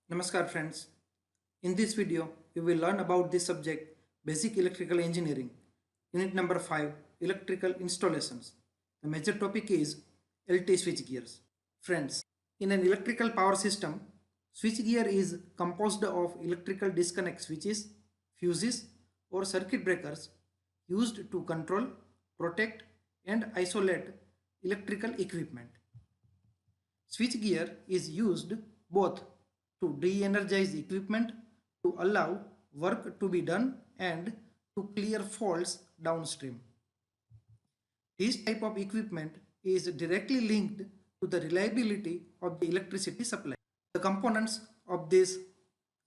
Namaskar friends. In this video, we will learn about the subject Basic Electrical Engineering, Unit number 5, Electrical Installations. The major topic is LT switchgears. Friends, in an electrical power system, switchgear is composed of electrical disconnect switches, fuses, or circuit breakers used to control, protect, and isolate electrical equipment. Switchgear is used both to de-energize equipment to allow work to be done and to clear faults downstream. This type of equipment is directly linked to the reliability of the electricity supply. The components of these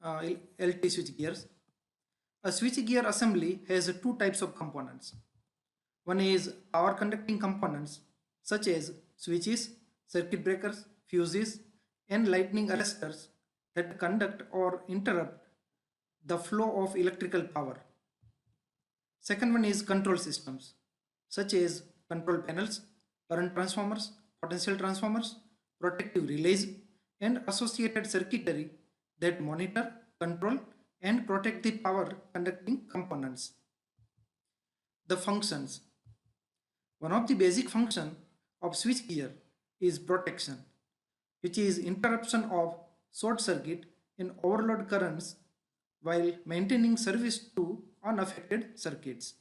LT switchgears. A switchgear assembly has two types of components. One is power conducting components such as switches, circuit breakers, fuses, and lightning arresters that conduct or interrupt the flow of electrical power. Second one is control systems such as control panels, current transformers, potential transformers, protective relays, and associated circuitry that monitor, control, and protect the power conducting components. The functions. One of the basic functions of switchgear is protection, which is interruption of short circuit and overload currents while maintaining service to unaffected circuits.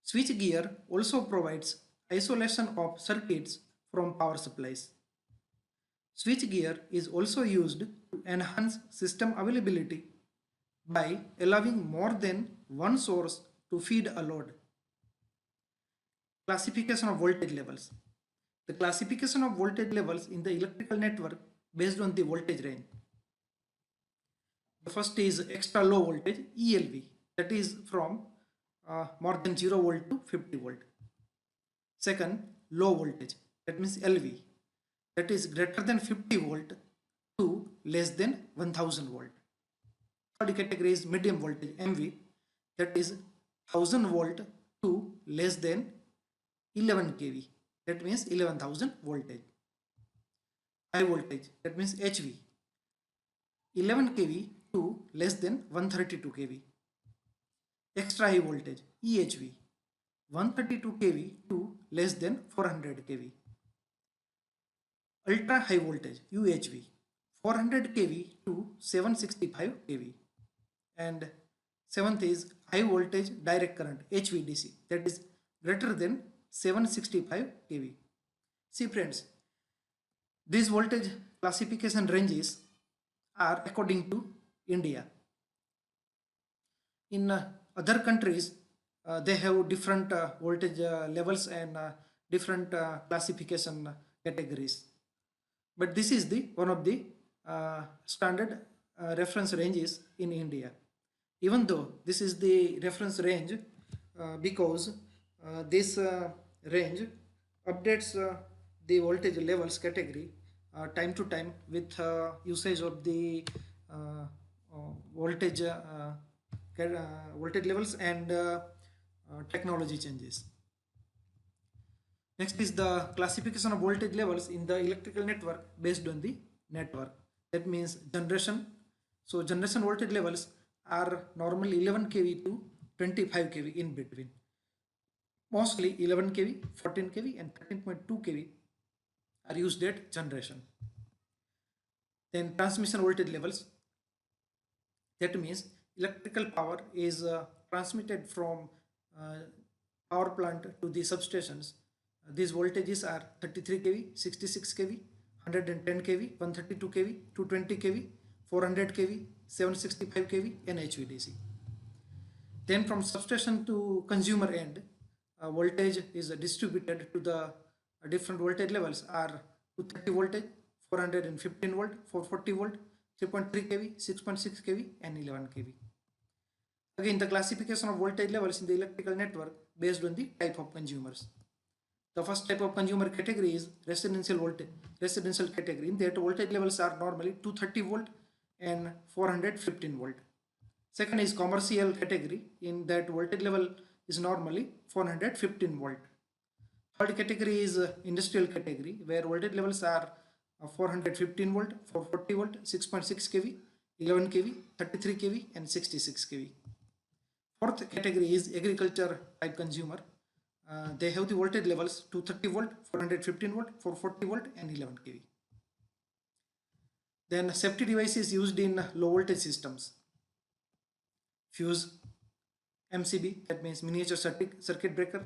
Switchgear also provides isolation of circuits from power supplies. Switchgear is also used to enhance system availability by allowing more than one source to feed a load. Classification of voltage levels. The classification of voltage levels in the electrical network based on the voltage range. The first is extra low voltage ELV, that is from more than 0 volt to 50 volt. Second, low voltage, that means LV, that is greater than 50 volt to less than 1000 volt. Third category is medium voltage MV, that is 1000 volt to less than 11 kV, that means 11,000 voltage. High voltage, that means HV, 11 kV to less than 132 kV. Extra high voltage EHV, 132 kV to less than 400 kV. Ultra high voltage UHV, 400 kV to 765 kV. And seventh is high voltage direct current HVDC, that is greater than 765 kV. See friends, these voltage classification ranges are according to India. In other countries, they have different voltage levels and different classification categories. But this is the one of the standard reference ranges in India. Even though this is the reference range, because this range updates the voltage levels category time to time with usage of the voltage voltage levels and technology changes. Next is the classification of voltage levels in the electrical network based on the network. That means generation. So generation voltage levels are normally 11 kV to 25 kV in between. Mostly 11 kV, 14 kV and 13.2 kV are used at generation. Then transmission voltage levels. That means electrical power is transmitted from power plant to the substations. These voltages are 33 kV, 66 kV, 110 kV, 132 kV, 220 kV, 400 kV, 765 kV and HVDC. Then from substation to consumer end, voltage is distributed to the different voltage levels are 230 voltage, 415 volt, 440 volt, 3.3 kV, 6.6 kV and 11 kV. Again, the classification of voltage levels in the electrical network based on the type of consumers. The first type of consumer category is residential category. In that, voltage levels are normally 230 volt and 415 volt. Second is commercial category. In that, voltage level is normally 415 volt. Third category is industrial category, where voltage levels are 415 volt, 440 volt, 6.6 kV, 11 kV, 33 kV and 66 kV. Fourth category is agriculture type consumer. They have the voltage levels 230 volt, 415 volt, 440 volt and 11 kV. Then safety devices used in low voltage systems. Fuse, MCB, that means miniature circuit breaker,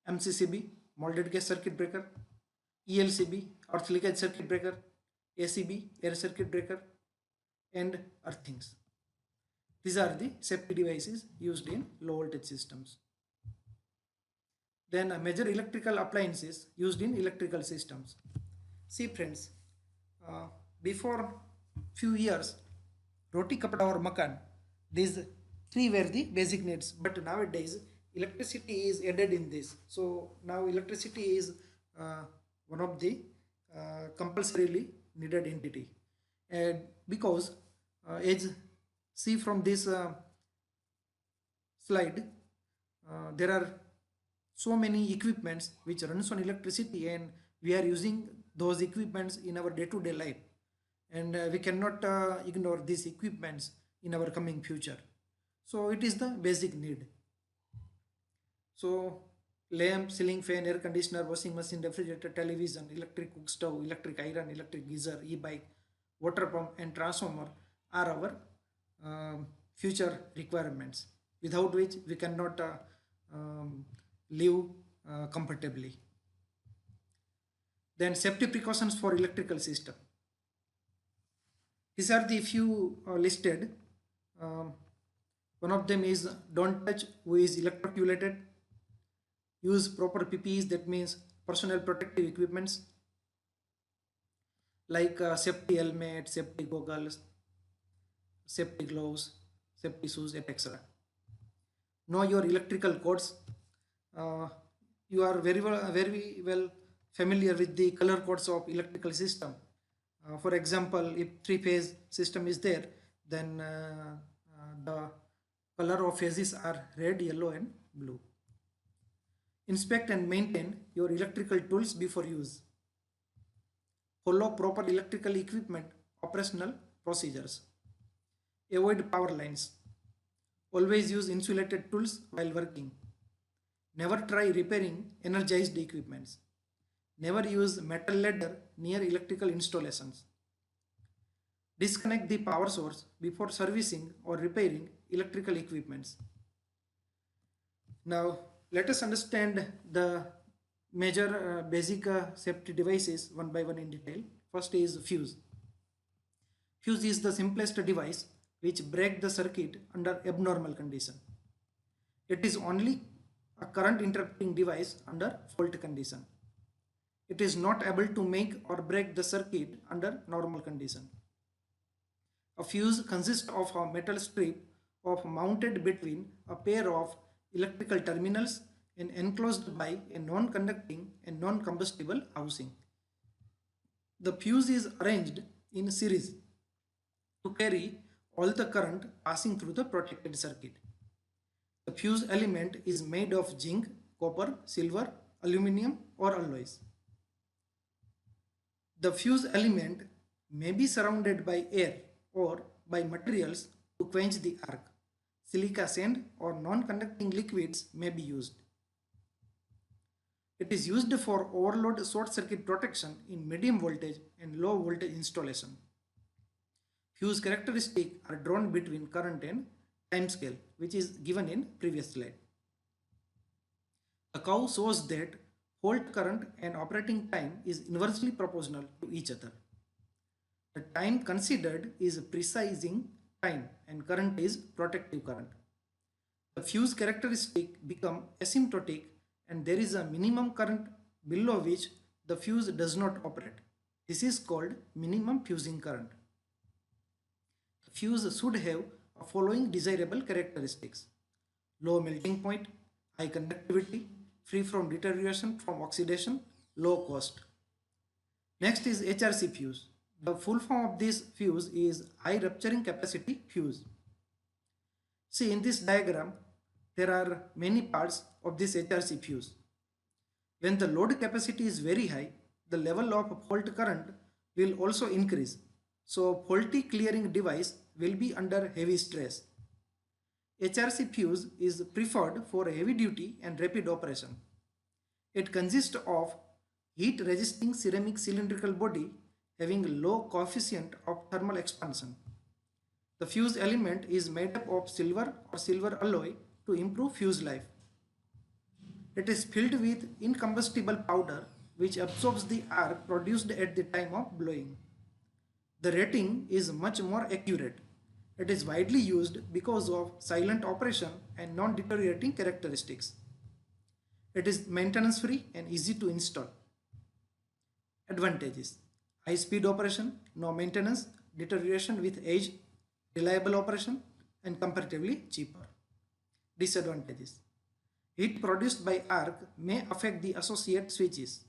MCCB, molded gas circuit breaker, ELCB, earth leakage circuit breaker, ACB, air circuit breaker, and earthings. These are the safety devices used in low voltage systems. Then major electrical appliances used in electrical systems. See friends, before few years, roti kapda or makan, these three were the basic needs, but nowadays electricity is added in this. So now electricity is one of the compulsorily needed entity, and because as see from this slide, there are so many equipments which runs on electricity, and we are using those equipments in our day-to-day life, and we cannot ignore these equipments in our coming future. So it is the basic need. So lamp, ceiling fan, air conditioner, washing machine, refrigerator, television, electric cook stove, electric iron, electric geyser, e-bike, water pump and transformer are our future requirements, without which we cannot live comfortably. Then safety precautions for electrical system. These are the few listed. One of them is don't touch who is electroculated. Use proper PPEs, that means personal protective equipments like safety helmet, safety goggles, safety gloves, safety shoes, etc. Know your electrical codes. You are very well familiar with the color codes of electrical system. For example, if three-phase system is there, then the color of phases are red, yellow and blue. Inspect and maintain your electrical tools before use. Follow proper electrical equipment operational procedures. Avoid power lines. Always use insulated tools while working. Never try repairing energized equipments. Never use metal ladder near electrical installations. Disconnect the power source before servicing or repairing electrical equipments. Now, let us understand the major basic safety devices one by one in detail. First is fuse. Fuse is the simplest device which breaks the circuit under abnormal condition. It is only a current interrupting device under fault condition. It is not able to make or break the circuit under normal condition. A fuse consists of a metal strip mounted between a pair of electrical terminals and enclosed by a non-conducting and non-combustible housing. The fuse is arranged in series to carry all the current passing through the protected circuit. The fuse element is made of zinc, copper, silver, aluminum or alloys. The fuse element may be surrounded by air or by materials to quench the arc. Silica sand or non-conducting liquids may be used. It is used for overload short circuit protection in medium voltage and low voltage installation. Fuse characteristics are drawn between current and time scale, which is given in previous slide. The curve shows that fault current and operating time is inversely proportional to each other. The time considered is precising time and current is protective current. The fuse characteristic become asymptotic and there is a minimum current below which the fuse does not operate. This is called minimum fusing current. The fuse should have the following desirable characteristics: low melting point, high conductivity, free from deterioration from oxidation, low cost. Next is HRC fuse. The full form of this fuse is high rupturing capacity fuse. See, in this diagram, there are many parts of this HRC fuse. When the load capacity is very high, the level of fault current will also increase. So faulty clearing device will be under heavy stress. HRC fuse is preferred for heavy duty and rapid operation. It consists of heat resisting ceramic cylindrical body having low coefficient of thermal expansion. The fuse element is made up of silver or silver alloy to improve fuse life. It is filled with incombustible powder which absorbs the arc produced at the time of blowing. The rating is much more accurate. It is widely used because of silent operation and non-deteriorating characteristics. It is maintenance free and easy to install. Advantages: high speed operation, no maintenance, deterioration with age, reliable operation, and comparatively cheaper. Disadvantages: heat produced by arc may affect the associate switches.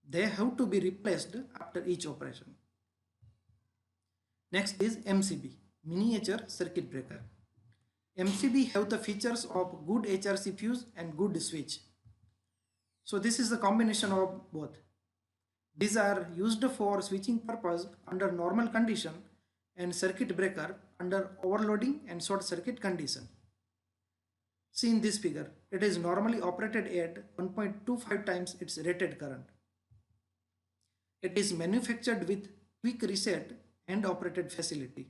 They have to be replaced after each operation. Next is MCB, miniature circuit breaker. MCB have the features of good HRC fuse and good switch. So this is the combination of both. These are used for switching purpose under normal condition and circuit breaker under overloading and short circuit condition. See in this figure, it is normally operated at 1.25 times its rated current. It is manufactured with quick reset and operated facility.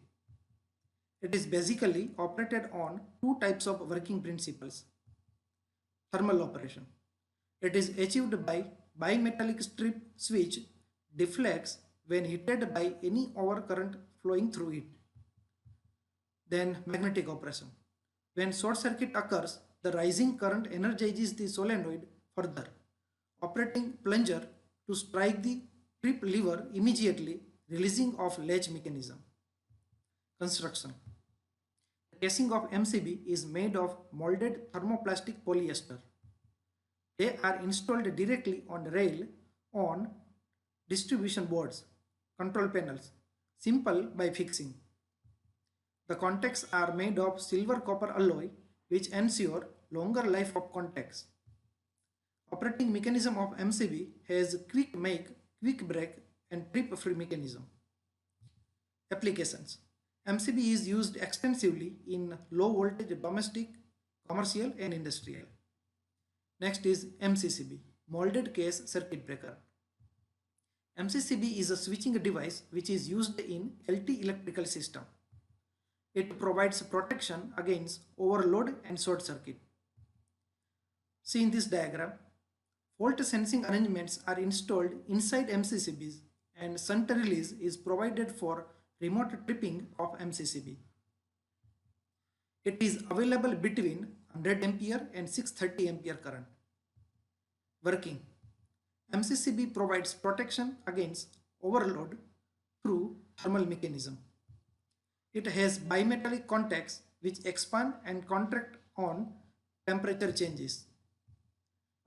It is basically operated on two types of working principles. Thermal operation. It is achieved by bimetallic strip switch deflects when heated by any overcurrent flowing through it. Then magnetic operation. When short circuit occurs, the rising current energizes the solenoid further, operating plunger to strike the trip lever immediately, releasing of latch mechanism. Construction. The casing of MCB is made of molded thermoplastic polyester. They are installed directly on rail on distribution boards, control panels, simple by fixing. The contacts are made of silver copper alloy which ensure longer life of contacts. Operating mechanism of MCB has quick make, quick break and trip free mechanism. Applications. MCB is used extensively in low voltage domestic, commercial and industrial. Next is MCCB, molded case circuit breaker. MCCB is a switching device which is used in LT electrical system. It provides protection against overload and short circuit. See in this diagram, fault sensing arrangements are installed inside MCCBs and shunt release is provided for remote tripping of MCCB. It is available between 100 ampere and 630 ampere current. Working. MCCB provides protection against overload through thermal mechanism. It has bimetallic contacts which expand and contract on temperature changes.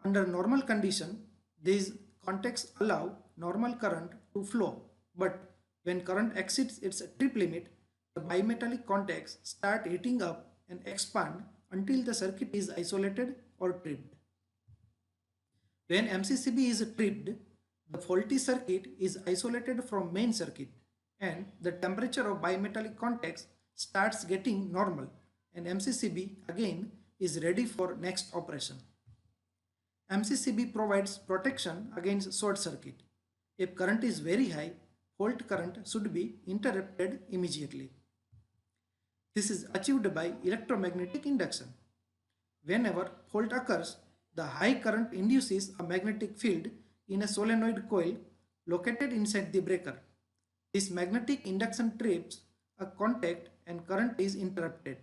Under normal condition, these contacts allow normal current to flow, but when current exceeds its trip limit, the bimetallic contacts start heating up and expand until the circuit is isolated or tripped. When MCCB is tripped, the faulty circuit is isolated from main circuit and the temperature of bimetallic contacts starts getting normal and MCCB again is ready for next operation. MCCB provides protection against short circuit. If current is very high, fault current should be interrupted immediately. This is achieved by electromagnetic induction. Whenever fault occurs, the high current induces a magnetic field in a solenoid coil located inside the breaker. This magnetic induction trips a contact and current is interrupted.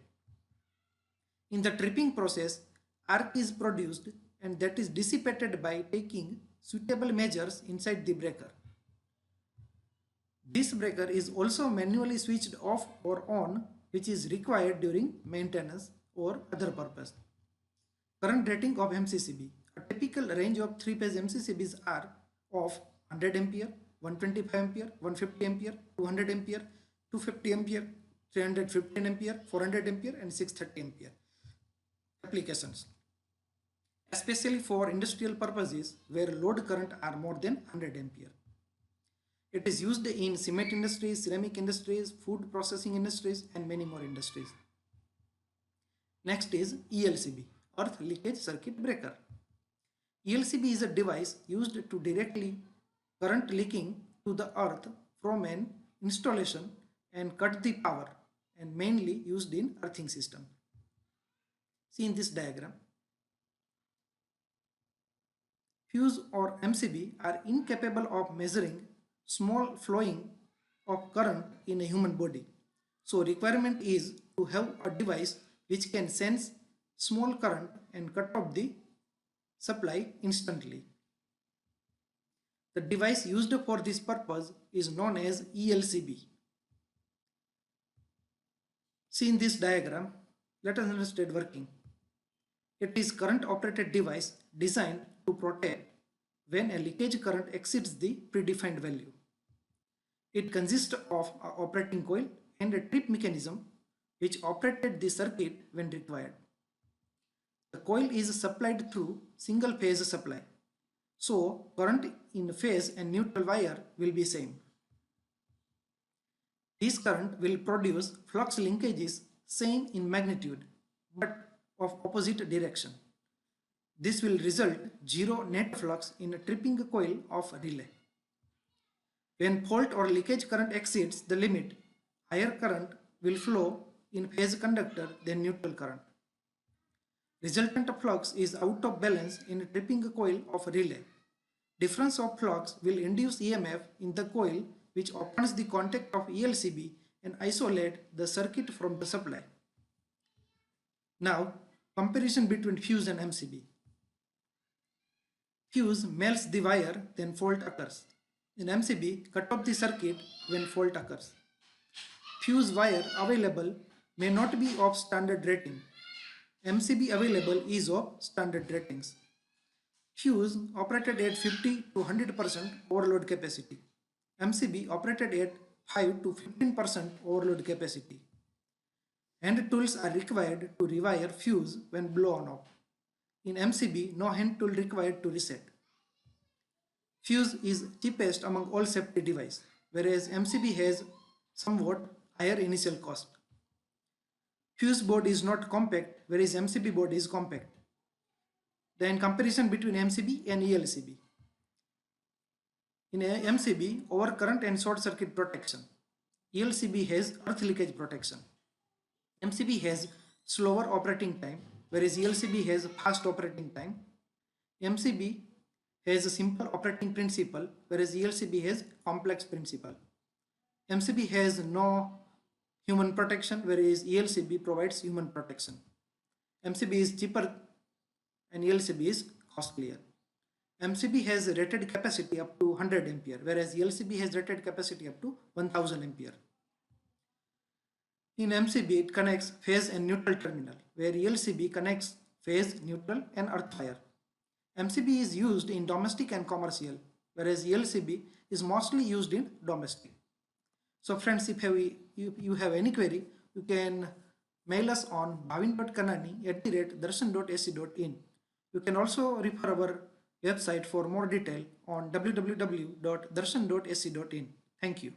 In the tripping process, arc is produced and that is dissipated by taking suitable measures inside the breaker. This breaker is also manually switched off or on, which is required during maintenance or other purpose. Current rating of MCCB. A typical range of 3-phase MCCBs are of 100 ampere, 125 ampere, 150 ampere, 200 ampere, 250 ampere, 315 ampere, 400 ampere and 630 ampere. Applications. Especially for industrial purposes where load current are more than 100 ampere. It is used in cement industries, ceramic industries, food processing industries, and many more industries. Next is ELCB, Earth Leakage Circuit Breaker. ELCB is a device used to directly current leaking to the earth from an installation and cut the power, and mainly used in earthing system. See in this diagram. Fuse or MCB are incapable of measuring small flowing of current in a human body. So requirement is to have a device which can sense small current and cut off the supply instantly. The device used for this purpose is known as ELCB. See in this diagram, let us understand working. It is current operated device designed to protect when a leakage current exceeds the predefined value. It consists of an operating coil and a trip mechanism which operated the circuit when required. The coil is supplied through single phase supply. So current in phase and neutral wire will be same. This current will produce flux linkages same in magnitude but of opposite direction. This will result zero net flux in a tripping coil of relay. When fault or leakage current exceeds the limit, higher current will flow in phase conductor than neutral current. Resultant flux is out of balance in a tripping coil of relay. Difference of flux will induce EMF in the coil which opens the contact of ELCB and isolate the circuit from the supply. Now, comparison between fuse and MCB. Fuse melts the wire, then fault occurs. In MCB, cut off the circuit when fault occurs. Fuse wire available may not be of standard rating. MCB available is of standard ratings. Fuse operated at 50 to 100% overload capacity. MCB operated at 5 to 15% overload capacity. Hand tools are required to rewire fuse when blown off. In MCB, no hand tool required to reset. Fuse is cheapest among all safety devices, whereas MCB has somewhat higher initial cost. Fuse board is not compact, whereas MCB board is compact. Then comparison between MCB and ELCB. In MCB, overcurrent and short circuit protection. ELCB has earth leakage protection. MCB has slower operating time, whereas ELCB has fast operating time. MCB has a simple operating principle, whereas ELCB has complex principle. MCB has no human protection, whereas ELCB provides human protection. MCB is cheaper and ELCB is costlier. MCB has rated capacity up to 100 ampere, whereas ELCB has rated capacity up to 1000 ampere. In MCB, it connects phase and neutral terminal, where ELCB connects phase, neutral and earth wire. MCB is used in domestic and commercial, whereas ELCB is mostly used in domestic. So friends, if you have any query, you can mail us on bhavin.kannani@darshan.ac.in. You can also refer our website for more detail on www.darshan.ac.in. Thank you.